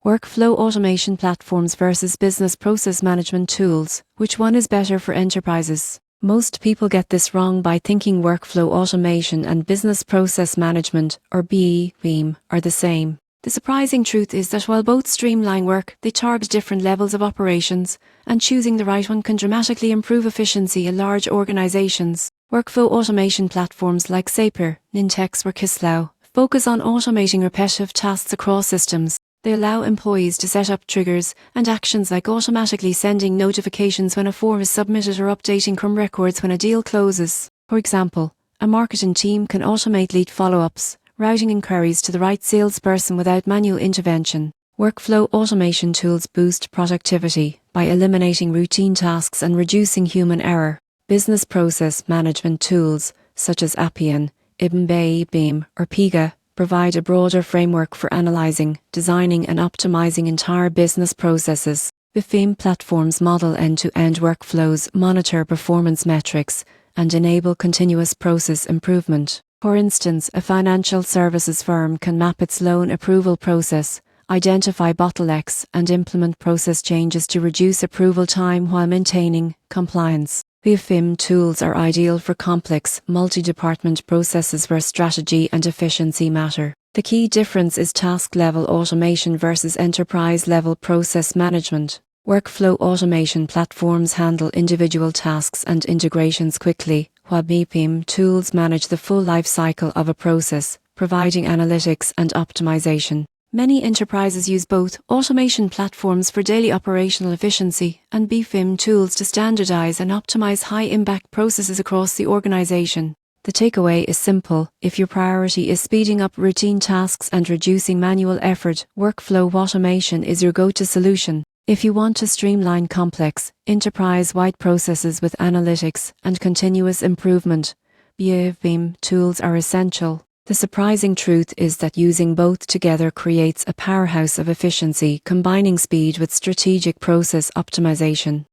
Workflow automation platforms versus business process management tools. Which one is better for enterprises? Most people get this wrong by thinking workflow automation and business process management, or BPM, are the same. The surprising truth is that while both streamline work, they target different levels of operations, and choosing the right one can dramatically improve efficiency in large organizations. Workflow automation platforms like Zapier, Nintex or Kislow focus on automating repetitive tasks across systems. They allow employees to set up triggers and actions like automatically sending notifications when a form is submitted or updating CRM records when a deal closes. For example, a marketing team can automate lead follow-ups, routing inquiries to the right salesperson without manual intervention. Workflow automation tools boost productivity by eliminating routine tasks and reducing human error. Business process management tools, such as Appian, BPM, or Pega, provide a broader framework for analyzing, designing and optimizing entire business processes. BPM platforms model end-to-end workflows, monitor performance metrics, and enable continuous process improvement. For instance, a financial services firm can map its loan approval process, identify bottlenecks, and implement process changes to reduce approval time while maintaining compliance. BPM tools are ideal for complex, multi-department processes where strategy and efficiency matter. The key difference is task-level automation versus enterprise-level process management. Workflow automation platforms handle individual tasks and integrations quickly, while BPM tools manage the full life cycle of a process, providing analytics and optimization. Many enterprises use both automation platforms for daily operational efficiency and BPM tools to standardize and optimize high-impact processes across the organization. The takeaway is simple: if your priority is speeding up routine tasks and reducing manual effort, workflow automation is your go-to solution. If you want to streamline complex, enterprise-wide processes with analytics and continuous improvement, BPM tools are essential. The surprising truth is that using both together creates a powerhouse of efficiency, combining speed with strategic process optimization.